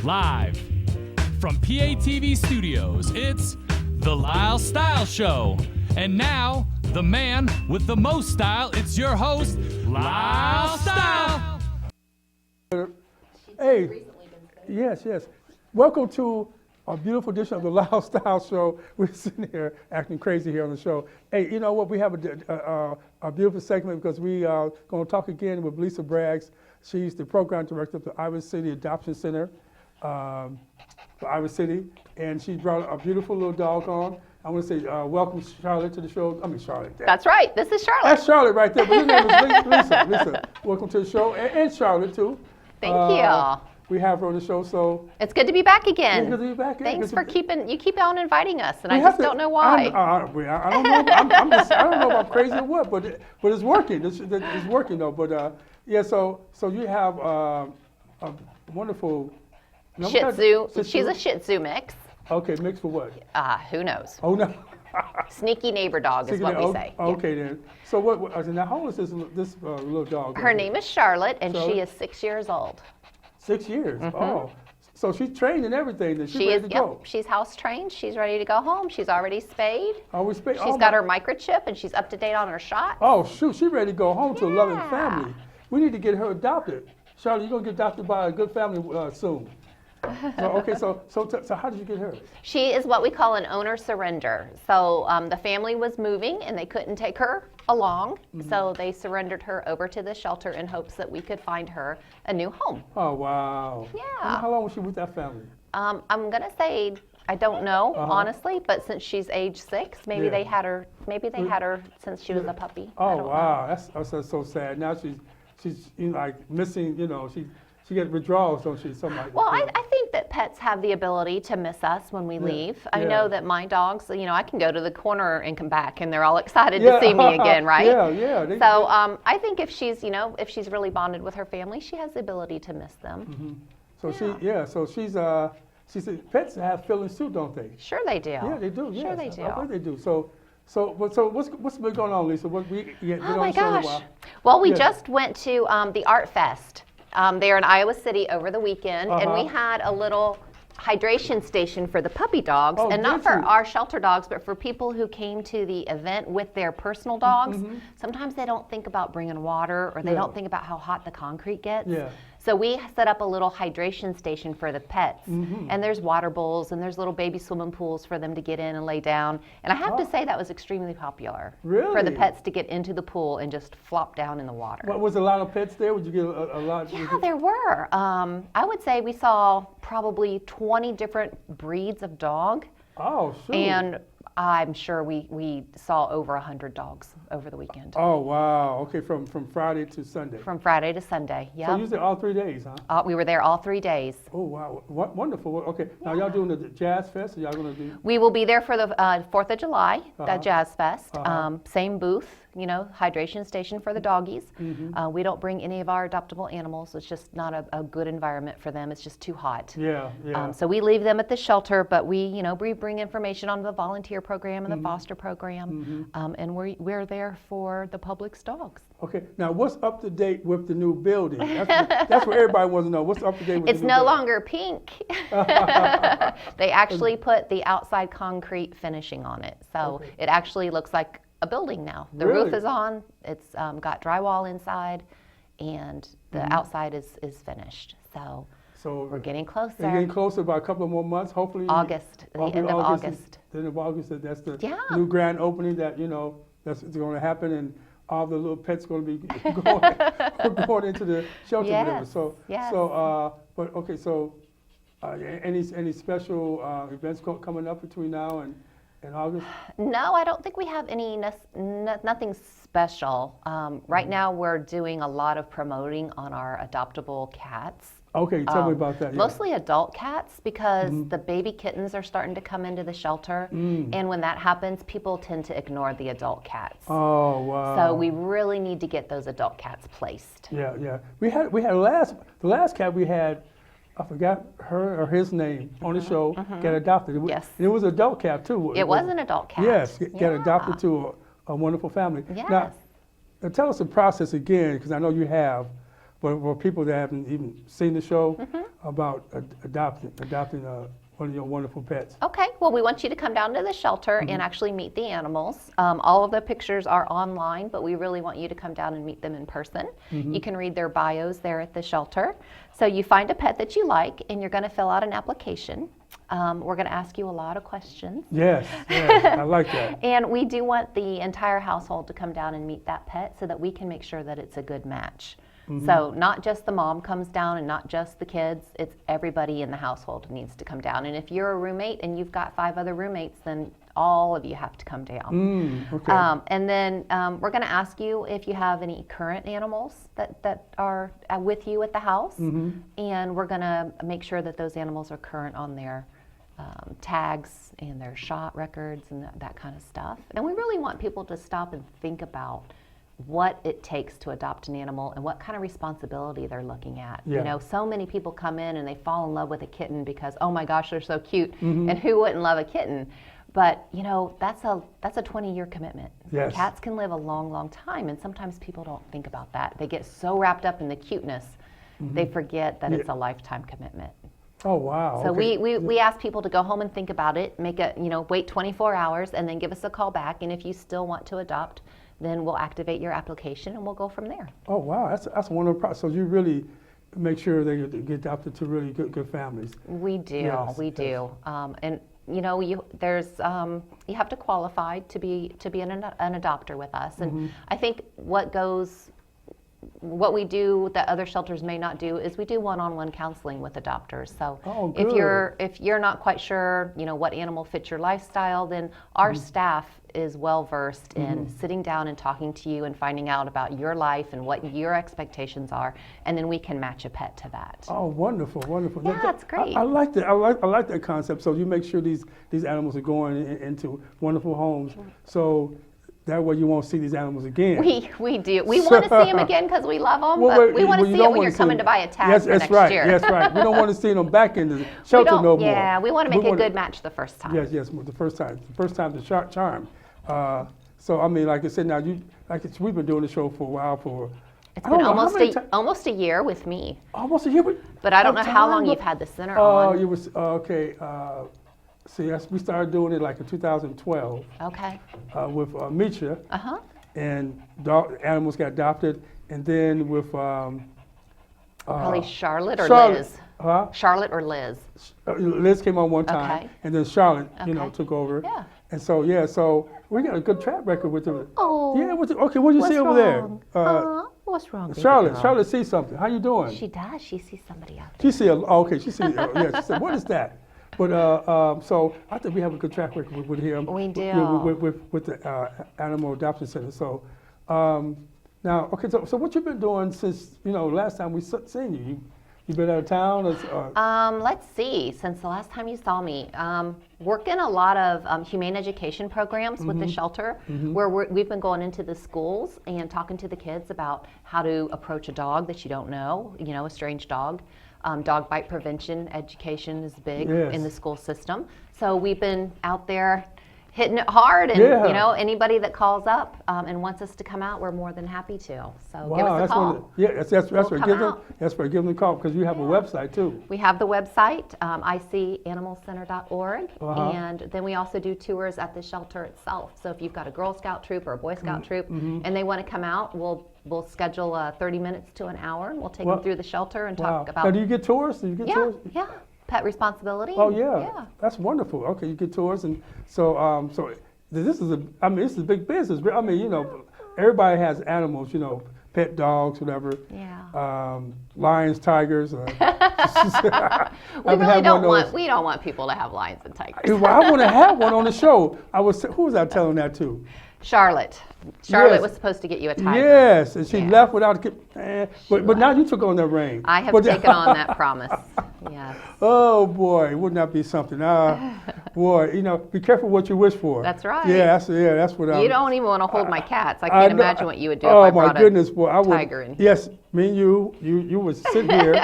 Live from PATV Studios, it's the Lyle Style Show. And now, the man with the most style, it's your host, Lyle Style. Hey, yes. Welcome to a beautiful edition of the Lyle Style Show. We're sitting here acting crazy here on the show. Hey, you know what? We have a beautiful segment because we are going to talk again with Lisa Braggs. She's the program director of the Iowa City Adoption Center for Iowa City, and she brought a beautiful little dog on. I want to say welcome Charlotte to the show. I mean Charlotte. That's right. This is Charlotte. That's Charlotte right there. But your name is Lisa. Lisa, welcome to the show, and Charlotte too. Thank you. We have her on the show, so it's good to be back again. it's good to be back. Thanks for keep on inviting us, and I just don't know why. I don't know. I don't know if I'm crazy or what, but it's working. It's working though. But yeah, so you have a wonderful Shih Tzu. She's a Shih Tzu mix. Okay, mixed for what? Who knows? Oh no. Sneaky neighbor dog is what we say. Okay then. So what? Now how old is this little dog? Her name is Charlotte, and she is 6 years old. 6 years. Mm-hmm. Oh, so she's trained and everything. Then she's she ready is. to go. She's house trained. She's ready to go home. She's already spayed. Always spayed. She's got her microchip, and she's up to date on her shots. Oh shoot, she's ready to go home to a loving family. We need to get her adopted. Charlotte, you're gonna get adopted by a good family soon. So how did you get her? She is what we call an owner surrender. So the family was moving and they couldn't take her along, so they surrendered her over to the shelter in hopes that we could find her a new home. Oh wow! Yeah. And how long was she with that family? I'm gonna say I don't know honestly, but since she's age 6, maybe they had her. Maybe they had her since she was a puppy. Oh wow, that's so sad. Now she's like missing. She gets withdrawals, don't she? Something like well, that. I think that pets have the ability to miss us when we leave. I know that my dogs, I can go to the corner and come back, and they're all excited to see me again, right? Yeah. So I think if she's really bonded with her family, she has the ability to miss them. Mm-hmm. So she's pets have feelings too, don't they? Sure they do. Yeah, they do. Sure they do. I bet they do. So what's been going on, Lisa? Oh my gosh! Well, we just went to the Art Fest. There in Iowa City over the weekend, and we had a little hydration station for the puppy dogs, and not for our shelter dogs, but for people who came to the event with their personal dogs. Sometimes they don't think about bringing water, or they don't think about how hot the concrete gets. Yeah. So we set up a little hydration station for the pets, and there's water bowls, and there's little baby swimming pools for them to get in and lay down. And I have to say that was extremely popular for the pets to get into the pool and just flop down in the water. What, was a lot of pets there? Would you get a lot? Yeah, there were. I would say we saw probably 20 different breeds of dog. Oh, sure. And I'm sure we saw over 100 dogs over the weekend. Oh, wow. Okay, from Friday to Sunday. From Friday to Sunday, yeah. So usually all 3 days, huh? We were there all 3 days. Oh, wow. Wonderful. Okay, now y'all doing the Jazz Fest? Or y'all going to do? We will be there for the 4th of July, the Jazz Fest. Same booth, hydration station for the doggies. We don't bring any of our adoptable animals. It's just not a good environment for them. It's just too hot. Yeah. So we leave them at the shelter, but we bring information on the volunteer program and the foster program, and we're there for the public's dogs. Okay, now what's up to date with the new building? That's what everybody wants to know. What's up to date with it's the new no building? longer pink. They actually put the outside concrete finishing on it, so it actually looks like a building now. The roof is on. It's got drywall inside, and the outside is finished. So we're getting closer. We're getting closer by a couple of more months, hopefully. August, the end of August. The end of August, that's the new grand opening that, that's going to happen, and all the little pets going to be going into the shelter. Any special events coming up between now and August? No, I don't think we have nothing special. Right now we're doing a lot of promoting on our adoptable cats. Okay, tell me about that. Yeah. Mostly adult cats, because the baby kittens are starting to come into the shelter, and when that happens, people tend to ignore the adult cats. Oh, wow. So we really need to get those adult cats placed. Yeah. We had the last cat we had, I forgot her or his name on the show, got adopted. Yes. And it was an adult cat too. It was an adult cat. Yes, got adopted to a wonderful family. Yes. Now tell us the process again, because I know you have. but for people that haven't even seen the show about adopting one of your wonderful pets. Okay, well, we want you to come down to the shelter and actually meet the animals. All of the pictures are online, but we really want you to come down and meet them in person. You can read their bios there at the shelter. So you find a pet that you like, and you're going to fill out an application. We're going to ask you a lot of questions. Yes, I like that. And we do want the entire household to come down and meet that pet so that we can make sure that it's a good match. So not just the mom comes down and not just the kids, it's everybody in the household needs to come down. And if you're a roommate and you've got 5 other roommates, then all of you have to come down. Okay. And then we're going to ask you if you have any current animals that are with you at the house. And we're going to make sure that those animals are current on their tags and their shot records and that kind of stuff. And we really want people to stop and think about what it takes to adopt an animal and what kind of responsibility they're looking at. Yeah. You know, so many people come in and they fall in love with a kitten because, oh my gosh, they're so cute, and who wouldn't love a kitten? But you know, that's a 20-year commitment. Yes. Cats can live a long, long time, and sometimes people don't think about that. They get so wrapped up in the cuteness, they forget that it's a lifetime commitment. Oh wow. So okay. we ask people to go home and think about it, wait 24 hours, and then give us a call back. And if you still want to adopt, then we'll activate your application and we'll go from there. Oh wow, that's one of the process. So you really make sure they get adopted to really good families. We do, Yes, we do, and you know, you have to qualify to be an adopter with us, and I think what we do that other shelters may not do is we do one-on-one counseling with adopters. So if you're not quite sure, you know, what animal fits your lifestyle, then our staff is well versed in sitting down and talking to you and finding out about your life and what your expectations are, and then we can match a pet to that. Oh, wonderful, wonderful. Yeah, that's great. I like that. I like that concept. So you make sure these animals are going into wonderful homes. So that way you won't see these animals again. We do. We want to see them again because we love them, but we want to see it when you're coming to buy a tag for next year. That's right. We don't want to see them back in the shelter no more. Yeah, we want to make a good match the first time. Yes, the first time. The first time the charm. So I mean, like I said, now we've been doing the show for a while. It's been almost a year with me. Almost a year, but I don't know how long you've had the center on. Oh, you was okay. See, we started doing it like in 2012. Okay. With Misha. And animals got adopted, and then with probably Charlotte or Liz. Huh? Charlotte or Liz. Liz came on one time, and then Charlotte, took over. Yeah. And so we got a good track record with them. Oh. Yeah. Okay. What do you see over there? What's wrong? Charlotte sees something. How you doing? She does. She sees somebody out there. She see. Okay. She see. Yeah. She said, "What is that?" But so I think we have a good track record with him. We do. With the Animal Adoption Center. So now, okay. So what you've been doing since last time we seen you? You been out of town? Let's see. Since the last time you saw me, working a lot of humane education programs with the shelter, where we've been going into the schools and talking to the kids about how to approach a dog that you don't know, a strange dog. Dog bite prevention education is big in the school system. So we've been out there hitting it hard, and anybody that calls up and wants us to come out, we're more than happy to. So give us a call. That's where give them a call, because you have a website too. We have the website, icanimalcenter.org, and then we also do tours at the shelter itself. So if you've got a Girl Scout troop or a Boy Scout troop, and they want to come out, we'll schedule 30 minutes to an hour, and we'll take them through the shelter and talk about. Now, do you get tours? Tours? Yeah. Pet responsibility. Oh yeah, that's wonderful. Okay, you get tours, and so this is a big business. I mean, everybody has animals, pet dogs, whatever. Yeah. Lions, tigers. We don't want people to have lions and tigers. Well, I want to have one on the show. Who was I telling that to? Charlotte. Charlotte was supposed to get you a tiger. Yes, and she left without. But now you took on that reign. I have taken on that promise. Yes. Oh boy, wouldn't that be something? Boy, be careful what you wish for. That's right. Yeah, that's what. You don't even want to hold my cats. I can't imagine what you would do if I brought a tiger in. Yes, me and you would sit here,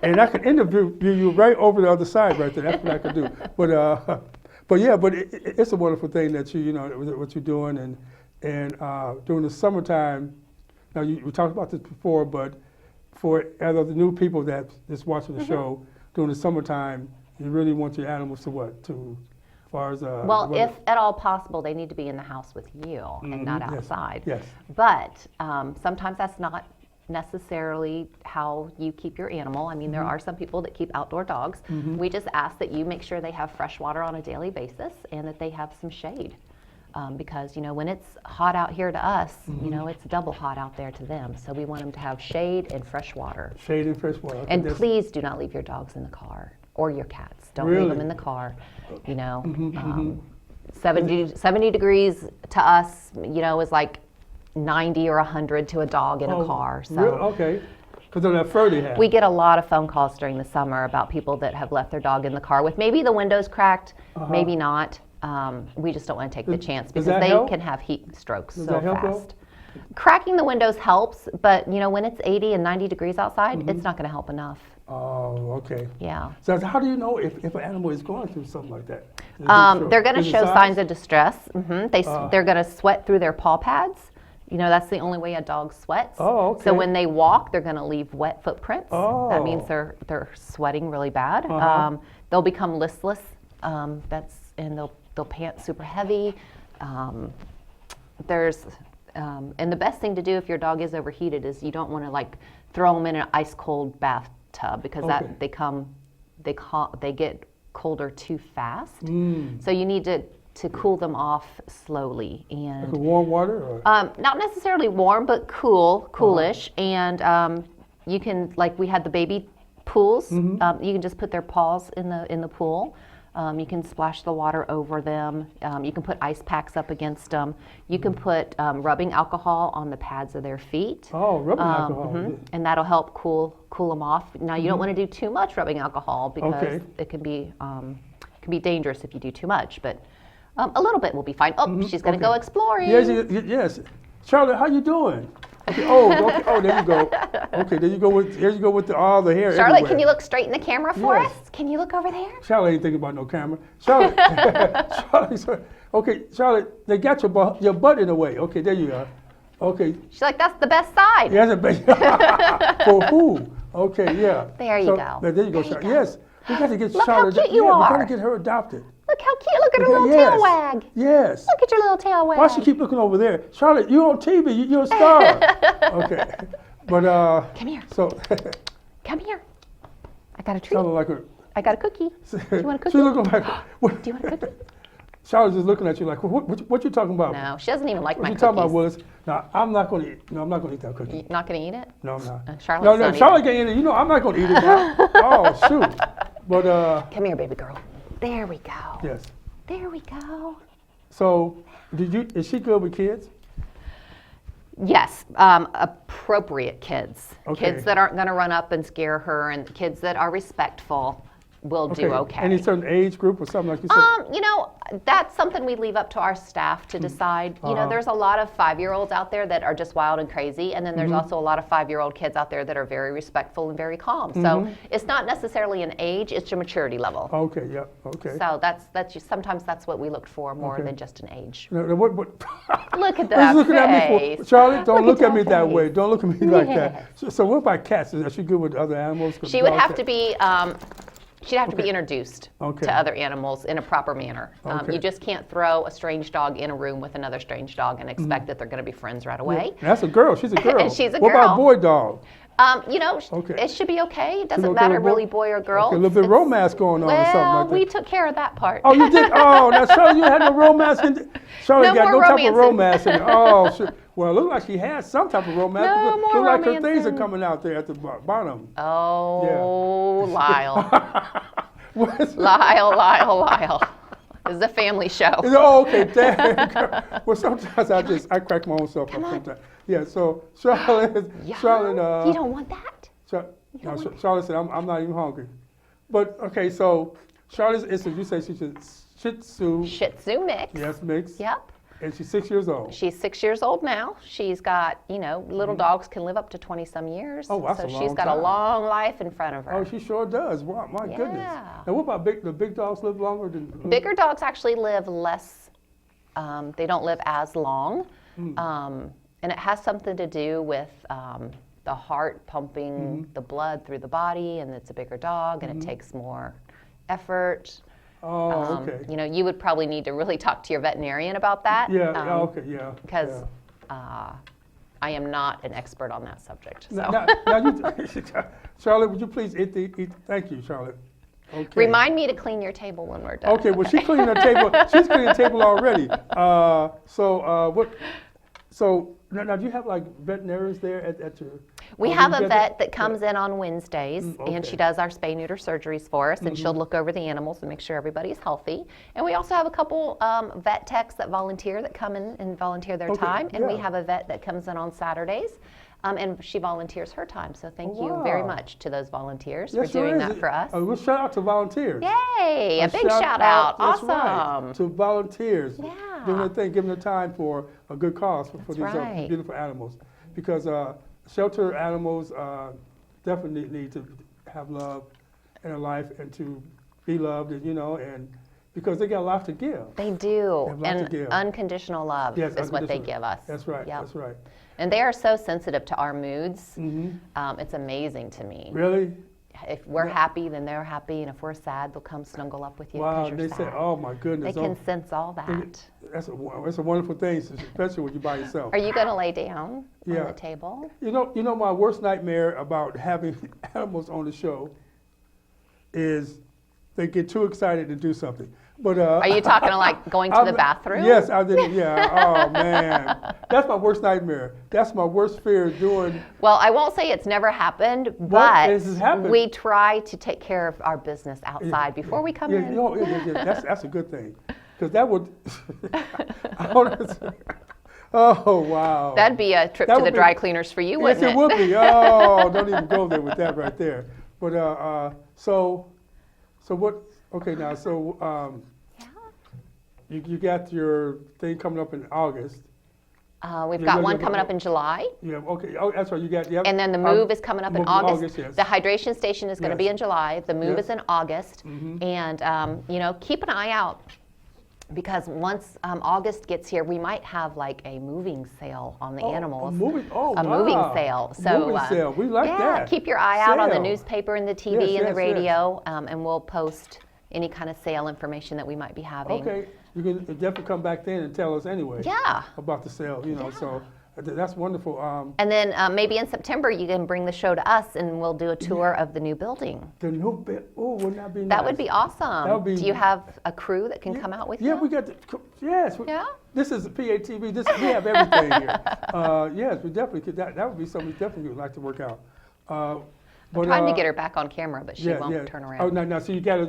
and I could interview you right over the other side, right there. That's what I could do. But it's a wonderful thing that what you're doing, and during the summertime. Now we talked about this before, but for other new people that's watching the show during the summertime, you really want your animals to what? To, as far as well, if at all possible, they need to be in the house with you and not outside. Yes. But sometimes that's not necessarily how you keep your animal. I mean, there are some people that keep outdoor dogs. We just ask that you make sure they have fresh water on a daily basis and that they have some shade. Because, you know, when it's hot out here to us, you know, it's double hot out there to them. So we want them to have shade and fresh water. Shade and fresh water. And please do not leave your dogs in the car or your cats. Don't Really? leave them in the car. You know, 70 degrees to us, you know, is like 90 or 100 to a dog in a car. So really? Okay. Because of that fur they have. we get a lot of phone calls during the summer about people that have left their dog in the car with maybe the windows cracked, maybe not. We just don't want to take the chance because they can have heat strokes so fast. Cracking the windows helps, but you know, when it's 80 and 90 degrees outside, it's not going to help enough. Oh, okay. Yeah. So how do you know if an animal is going through something like that? They're going to show signs of distress. They're going to sweat through their paw pads. You know, that's the only way a dog sweats. Oh, okay. So when they walk, they're going to leave wet footprints. Oh. That means they're sweating really bad. They'll become listless. And they'll pant super heavy. And the best thing to do if your dog is overheated is you don't want to like throw them in an ice cold bathtub because they get colder too fast. So you need to cool them off slowly and like warm water or? Not necessarily warm but coolish. And you can, like we had the baby pools, you can just put their paws in the pool. You can splash the water over them. You can put ice packs up against them. You can put rubbing alcohol on the pads of their feet. Oh, rubbing alcohol. And that'll help cool them off. Now you don't want to do too much rubbing alcohol because it can be dangerous if you do too much. But a little bit will be fine. Oh, she's going to go exploring. Yes. Charlotte, how you doing? Okay. Oh, there you go. Okay, there you go with all the hair. Charlotte, everywhere. can you look straight in the camera for us? Can you look over there? Charlotte ain't thinking about no camera. Charlotte, Charlotte, they got your butt in the way. Okay, there you are. Okay. She's like, that's the best side. Yeah, for who? Okay, yeah. There you go. There you go, Charlotte. Yes, we got to get Look Charlotte. how cute you We are. got to get her adopted. Look how cute. Look at her little tail wag. Yes. Look at your little tail wag. Why she keep looking over there? Charlotte, you're on TV. You're a star. Okay. But come here. So come here. I got a treat. Charlotte like her. I got a cookie. Do you want a cookie? She's looking like. What? Do you want a cookie? Charlotte's just looking at you like, what you talking about? No, she doesn't even like my What you cookies. talking about, Willis? No, I'm not going to eat. No, I'm not going to eat that cookie. You're not going to eat it? No, I'm not. Charlotte's Charlotte can't eat it. You know, I'm not going to eat it now. Oh, shoot. But come here, baby girl. There we go. yes. There we go. So, is she good with kids? Yes, appropriate kids. Okay. Kids that aren't going to run up and scare her, and kids that are respectful will do okay. Any certain age group or something like you said? You know, that's something we leave up to our staff to decide. You know, there's a lot of 5-year-olds out there that are just wild and crazy, and then there's also a lot of 5-year-old kids out there that are very respectful and very calm. So it's not necessarily an age; it's your maturity level. Okay. Yeah. Okay. So sometimes that's what we look for more than just an age. What? Look at She's that looking at me face. Charlotte, don't look at me that that face. way. Don't look at me like that. So what about cats? Is she good with other animals? She would have to be. She'd have to be introduced Okay. to other animals in a proper manner. Okay. You just can't throw a strange dog in a room with another strange dog and expect that they're going to be friends right away. Yeah. That's a girl. She's a girl. And she's a What girl. about boy dog? You know, Okay. it should be okay. It doesn't okay matter with boy? really boy or girl. Okay, a little bit of romance going on or something Well, like that. we took care of that part. Oh, you did? Oh, now Charlotte, you had no romance in Charlotte No got more no type of romancing. romance in it. Oh, shit. Well, it looked like she had some type of romance. No It more looked like her things are romancing. coming out there at the bottom. Oh, Lyle. What's- Lyle. This is a family show. Oh, okay. Damn. Girl. Well, sometimes I crack my own self up sometimes. Yeah. So Charlotte, Yum. You don't want that? Charlotte said, I'm not even hungry. But okay, so Charlotte is, you say she's a Shih Tzu. Shih Tzu mix. Yes, mix. Yep. And she's 6 years old. She's 6 years old now. She's got, you know, little dogs can live up to 20-some years. Oh, that's so a long she's got time. a long life in front of her. Oh, she sure does. Wow, my goodness. Yeah. And what about the big dogs live longer than? Bigger dogs actually live less. They don't live as long. And it has something to do with the heart pumping the blood through the body, and it's a bigger dog, and it takes more effort. Oh, okay. You know, you would probably need to really talk to your veterinarian about that. Yeah, okay, yeah. Because I am not an expert on that subject. So. Now Charlotte, would you please thank you, Charlotte. Okay. Remind me to clean your table when we're done. Okay, well, she's cleaning her table. She's cleaning the table already. So now do you have like veterinarians there at your? We have a vet that comes in on Wednesdays, and she does our spay-neuter surgeries for us, and she'll look over the animals and make sure everybody's healthy. And we also have a couple vet techs that volunteer that come in and volunteer their time, and we have a vet that comes in on Saturdays. And she volunteers her time, so thank you very much to those volunteers for doing that for us. Well, shout out to volunteers. Yay! A big shout out. That's Awesome. Right, to volunteers. Yeah. Doing their thing, giving their time for a good cause for these beautiful animals. Because shelter animals definitely need to have love in their life and to be loved, and because they got a lot to give. They do. And unconditional love is what they give us. That's right. Yep. That's right. And they are so sensitive to our moods. It's amazing to me. Really? If we're happy, then they're happy, and if we're sad, they'll come snuggle up with you because you're sad. Say, "Oh my goodness!" They can sense all that. That's a wonderful thing, especially when you're by yourself. Are you going to lay down on the table? You know, my worst nightmare about having animals on the show is they get too excited to do something. But are you talking like going to the bathroom? Yes, I did. Yeah. Oh man, that's my worst nightmare. That's my worst fear doing. Well, I won't say it's never happened, but we try to take care of our business outside before we come in. That's a good thing, because that would. Oh wow. That'd be a trip to the dry cleaners for you, wouldn't it? Yes, it would be. Oh, don't even go there with that right there. But so what? Okay, now, so you got your thing coming up in August. We've got one coming up in July. Yeah, okay. Oh, that's right. You got. Yep. And then the move is coming up in August. Yes. The hydration station is going to be in July. The move is in August. And keep an eye out, because once August gets here, we might have like a moving sale on the animals. Moving sale. So moving sale. We like that. Yeah, keep your eye out on the newspaper and the TV and the radio, and we'll post any kind of sale information that we might be having. Okay, you can definitely come back then and tell us anyway. Yeah. About the sale, So that's wonderful. And then maybe in September you can bring the show to us, and we'll do a tour of the new building. The new building. Oh, wouldn't that be nice? That would be awesome. That would be, do you have a crew that can come out with you? Yeah, we got. Yes. Yeah. This is PATV. We have everything here. Yes, we definitely could. That would be something we definitely would like to work out. I'm trying to get her back on camera, but she won't turn around. Oh no! So you got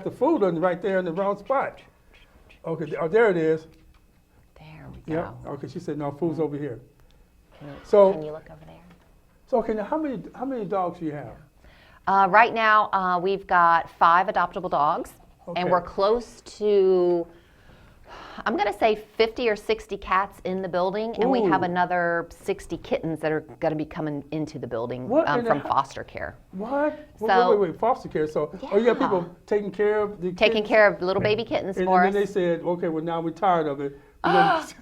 the food right there in the wrong spot. Okay. Oh, there it is. There we go. Yeah. Okay. She said no. Food's over here. Can you look over there? So okay. Now, how many dogs do you have? Right now, we've got 5 adoptable dogs, and we're close to, I'm going to say 50 or 60 cats in the building, and we have another 60 kittens that are going to be coming into the building from foster care. What? So, wait, foster care. So, you got people taking care of the kittens? Taking care of little baby kittens for us. And then they said, okay, well, now we're tired of it.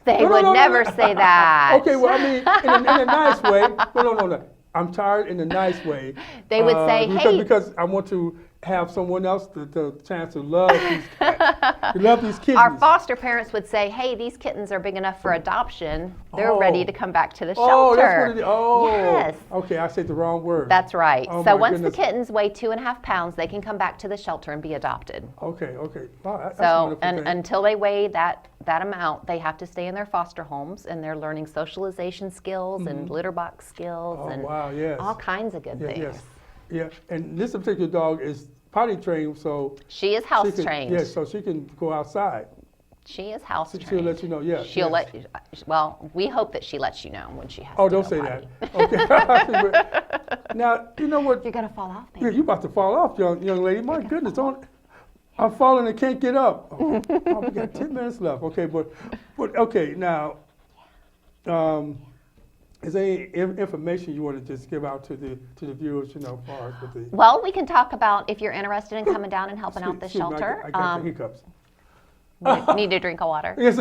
They would never say that. Okay, well, I mean, in a nice way. No. I'm tired in a nice way. They would say, hey. Because I want to have someone else the chance to love these cats, to love these kittens. Our foster parents would say, hey, these kittens are big enough for adoption. They're ready to come back to the shelter. Oh, that's what it is. Oh, yes. Okay, I said the wrong word. That's right. So once the kittens weigh 2.5 pounds, they can come back to the shelter and be adopted. Okay. Wow, that's so, a wonderful thing. Until they weigh that amount, they have to stay in their foster homes, and they're learning socialization skills and litter box skills and all kinds of good things. Yes. Yeah, and this particular dog is potty trained, so she is house trained. Yes, so she can go outside. She is house trained. She'll let you know. Yeah, she'll let you. Well, we hope that she lets you know when she has. Oh, to don't say potty. That. Okay. Now you know what? You're gonna fall off, baby. Yeah, you're about to fall off, young lady. My goodness, I'm falling and can't get up. Oh, we got 10 minutes left. Okay, but okay now. Is there any information you want to just give out to the viewers, as far as with the? Well, we can talk about if you're interested in coming down and helping out the shelter. I got the hiccups. Need a drink of water. Yes.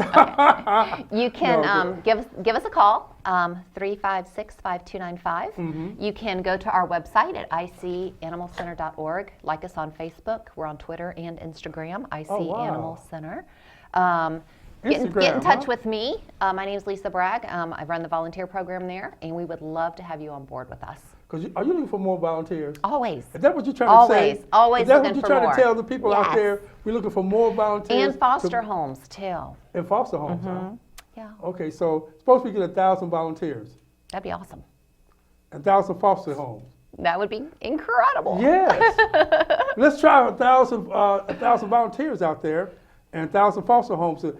You can give us a call, 356-5295. You can go to our website at icanimalcenter.org. Like us on Facebook. We're on Twitter and Instagram, IC Animal Center. Get in touch with me. My name is Lisa Bragg. I run the volunteer program there, and we would love to have you on board with us. Are you looking for more volunteers? Always. Is that what you're trying to say? Always Is that looking what you're for trying more. to tell the people out there? We're looking for more volunteers. And foster homes, too. And foster homes, huh? Yeah. Okay, so supposed to get 1,000 volunteers. That'd be awesome. 1,000 foster homes. That would be incredible. Yes. Let's try 1,000 volunteers out there. And 1,000 foster homes. Do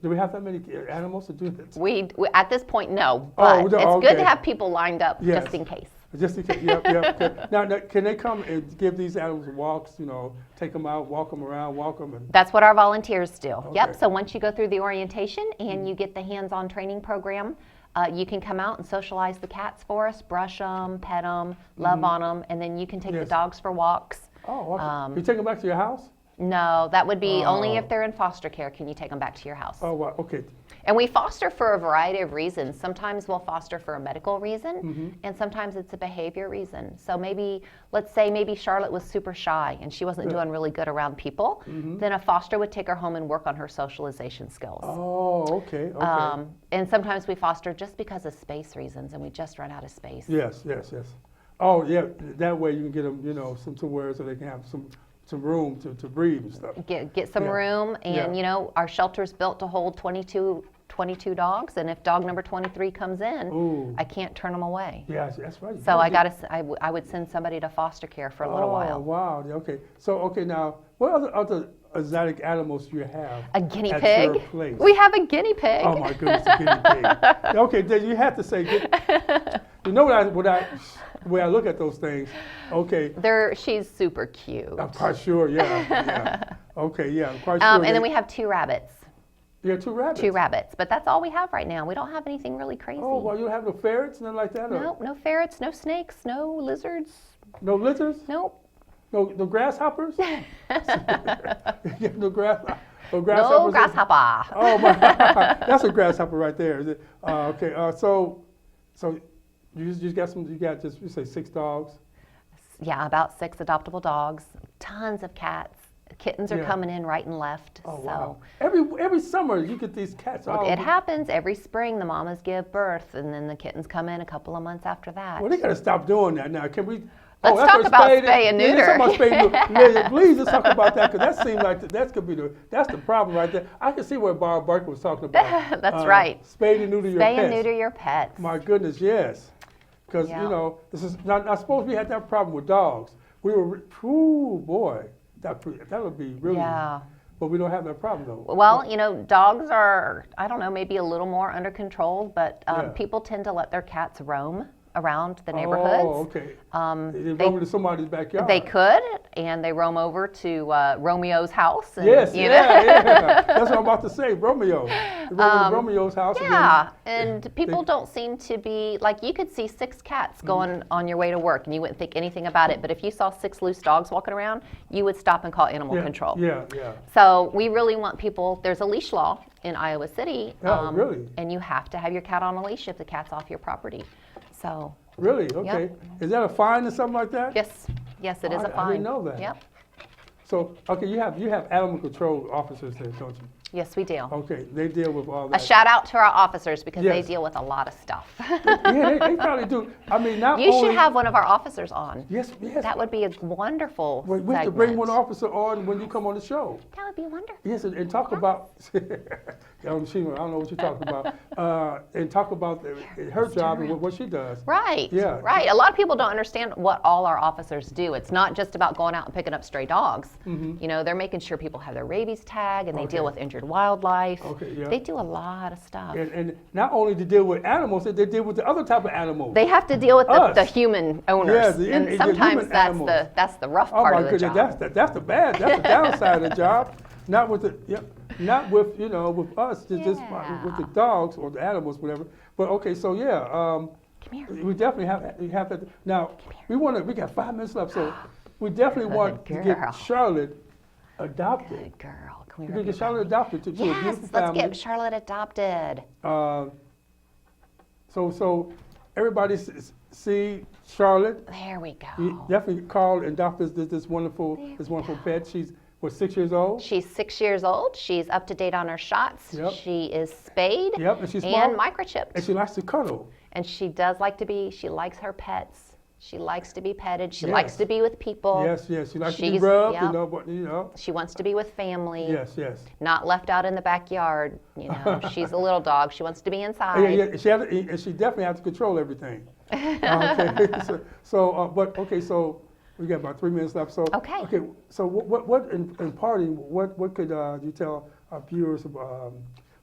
we have that many animals to do this? We at this point, no. But it's good to have people lined up just in case. Just in case. Yep. Now, can they come and give these animals walks? Take them out, walk them around, walk them. That's what our volunteers do. Okay. Yep. So once you go through the orientation and you get the hands-on training program, you can come out and socialize the cats for us, brush them, pet them, love on them, and then you can take the dogs for walks. Oh, okay. You take them back to your house? No, that would be only if they're in foster care can you take them back to your house. Oh, wow. Okay. And we foster for a variety of reasons. Sometimes we'll foster for a medical reason, and sometimes it's a behavior reason. So let's say Charlotte was super shy and she wasn't doing really good around people, then a foster would take her home and work on her socialization skills. Oh, okay. And sometimes we foster just because of space reasons, and we just run out of space. Yes. Oh, yeah. That way you can get them, somewhere so they can have some room to breathe and stuff. Get some room, and our shelter's built to hold 22 dogs, and if dog number 23 comes in, I can't turn them away. Yeah, that's right. So I would send somebody to foster care for a little while. Oh, wow. Okay. So, now, what other exotic animals do you have? A guinea at pig. your place? We have a guinea pig. Oh my goodness, a guinea pig. Okay, then you have to say, the way I look at those things. Okay. She's super cute. I'm quite sure. Yeah. Okay. Yeah. I'm quite sure. And then we have 2 rabbits. You have 2 rabbits. 2 rabbits, but that's all we have right now. We don't have anything really crazy. Oh, well, you don't have no ferrets, nothing like that? No, no ferrets, no snakes, no lizards. No lizards? Nope. No grasshoppers? No grasshoppers? No grasshopper. Oh my! That's a grasshopper right there. Is it? Okay. So you got you say 6 dogs? Yeah, about 6 adoptable dogs. Tons of cats. Kittens are coming in right and left. Oh, so wow. Every summer you get these cats. It happens every spring. The mamas give birth, and then the kittens come in a couple of months after that. Well, they got to stop doing that now. Can we? Let's talk about spay and neuter. Please, let's talk about that, because that seems like that's the problem right there. I can see what Bob Barker was talking about. That's right. Spay and neuter your pets. Spay and neuter your pets. My goodness, yes. Because this is not supposed we had that problem with dogs. We were, boy, that would be really. Yeah. But we don't have that problem though. Well, dogs are, I don't know, maybe a little more under control, but people tend to let their cats roam around the neighborhoods. Oh, okay. They roam into somebody's backyard. They could, and they roam over to Romeo's house. And, yes, that's what I'm about to say, Romeo. They roam to Romeo's house. Yeah, and people don't seem to be, like, you could see 6 cats going on your way to work, and you wouldn't think anything about it, but if you saw 6 loose dogs walking around, you would stop and call animal control. Yeah. So we really want people, there's a leash law in Iowa City. Really? And you have to have your cat on a leash if the cat's off your property. So. Really? Okay. Yep. Is that a fine or something like that? Yes, it is a fine. I didn't know that. Yep. So, okay, you have animal control officers there, don't you? Yes, we do. Okay, they deal with all that. A shout out to our officers, because they deal with a lot of stuff. Yeah, they probably do. I mean, you should have one of our officers on. Yes. That would be a wonderful We have to bring one officer on when you come on the show. That would be wonderful. Yes, and talk about. I don't know what you're talking about. And talk about her job and what she does. Right. Yeah. Right. A lot of people don't understand what all our officers do. It's not just about going out and picking up stray dogs. They're making sure people have their rabies tag, and they deal with injured wildlife. Okay, yeah. They do a lot of stuff. And not only to deal with animals, they deal with the other type of animals. They have to deal with the human owners. Yeah, and sometimes that's the rough part of the job. That's the downside of the job. Not with with us, just with the dogs or the animals, whatever. But okay, so Come here. we definitely have that. Now we got 5 minutes left, so we definitely want to get Charlotte adopted. Good girl. We You can get Charlotte adopted to a beautiful Yes, family. let's get Charlotte adopted. So everybody see Charlotte. There we go. You definitely call and adopt this wonderful pet. She's 6 years old. She's 6 years old. She's up to date on her shots. Yep. She is spayed And she's smart. and microchipped. And she likes to cuddle. And she does like to be. She likes her pets. She likes to be petted. She Yes. likes to be with people. Yes. She likes to be rubbed. Yep. She wants to be with family. Yes. Not left out in the backyard. She's a little dog. She wants to be inside. Yeah. She definitely has to control everything. Okay. So we got about 3 minutes left. So Okay. So what in parting? What could you tell our viewers?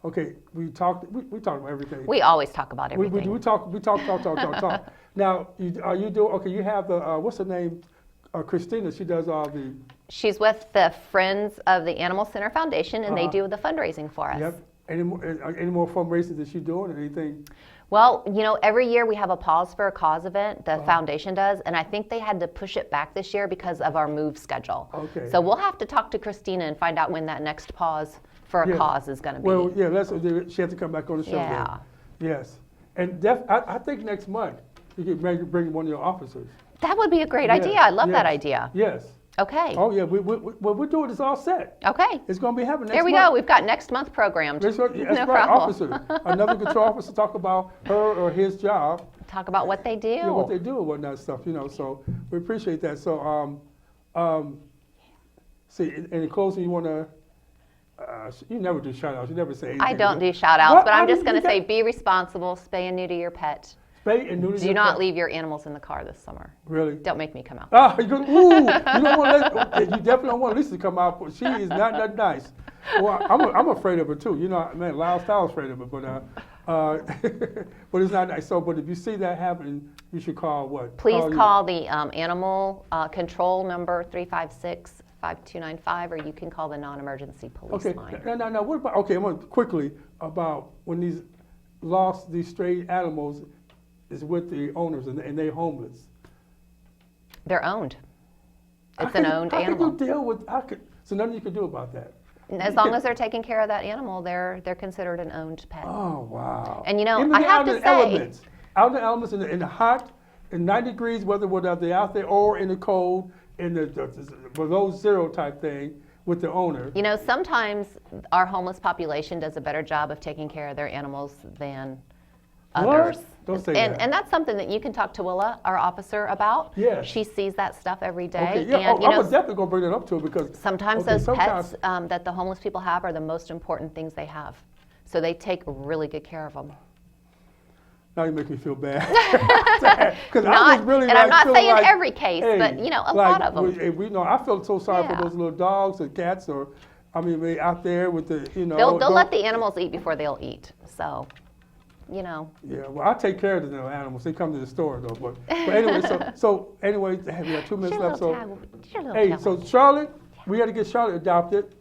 Okay, we talked about everything. We always talk about everything. We talk. Now you do okay. You have the what's her name? Christina. She does all the. She's with the Friends of the Animal Center Foundation, and they do the fundraising for us. Yep. Any more fundraisers that she's doing? Anything? Well, every year we have a Pause for a Cause event, the foundation does, and I think they had to push it back this year because of our move schedule. Okay. So we'll have to talk to Christina and find out when that next Pause for a Cause is going to be. Well, yeah, she has to come back on the show. Yeah. Then. Yes. And I think next month you can bring one of your officers. That would be a great idea. I love that idea. Yes. Okay. Oh, yeah. We're doing this all set. Okay. It's going to be happening next month. There we go. We've got next month programmed. That's no right, problem. officer. Another control officer talk about her or his job. Talk about what they do. Yeah, what they do and whatnot stuff, So we appreciate that. So, see, in closing, you want to, you never do shout-outs. You never say anything. I don't do shout-outs, but I'm just going to say be responsible, spay and neuter your pet. Spay and neuter Do not leave your animals in the car this summer. Really? Don't make me come out. You don't want you definitely don't want Lisa to come out. She is not that nice. Well, I'm afraid of her too. Man, Lyle Style is afraid of her, but it's not nice. So, but if you see that happening, you should call what? Please call the animal control number 356-5295, or you can call the non-emergency police line. Now, what about? Okay, I'm going to quickly about when these stray animals is with the owners and they're homeless. They're owned. It's an owned animal. How could you deal with? So nothing you can do about that. As long as they're taking care of that animal, they're considered an owned pet. Oh wow! And I have to say, out in the elements, in the hot, in 90 degrees, whether they're out there or in the cold, in the below zero type thing with the owner. Sometimes our homeless population does a better job of taking care of their animals than others. What? Don't say that. And that's something that you can talk to Willa, our officer, about. Yes. She sees that stuff every day. Okay, yeah. And, I was definitely going to bring that up to her because sometimes those pets that the homeless people have are the most important things they have. So they take really good care of them. Now you make me feel bad. Because I was really and I'm not saying every case, but a lot of them. I feel so sorry for those little dogs or cats, or they out there with the They'll let the animals eat before they'll eat. So. Yeah, well, I take care of the little animals. They come to the store though, but anyway. So anyway, we have 2 minutes left. So Charlotte, we got to get Charlotte adopted.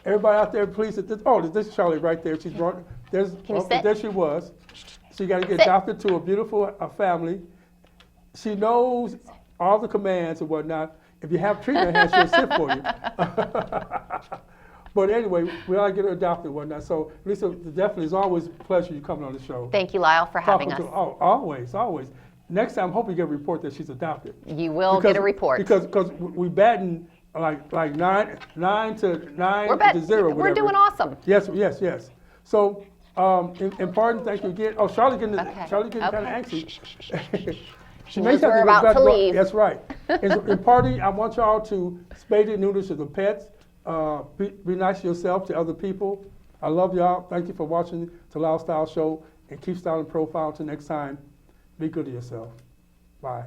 Everybody out there, please. This is Charlotte right there. She's brought. There she was. She got to get adopted to a beautiful family. She knows all the commands and whatnot. If you have treatment in her hand, she'll sit for you. But anyway, we ought to get her adopted and whatnot. So, Lisa, definitely, it's always a pleasure you coming on the show. Thank you, Lyle, for having us. Always. Next time, hope you get a report that she's adopted. You will get a report. Because we batting like 9 to 0. We're doing awesome. Yes. So, in pardon, thank you again. Oh, Charlotte getting kind of anxious. She knows we're about to leave. That's right. In party, I want y'all to spay and neuter to the pets. Be nice to yourself, to other people. I love y'all. Thank you for watching the Lyle Style Show, and keep styling profile. Until next time, be good to yourself. Bye.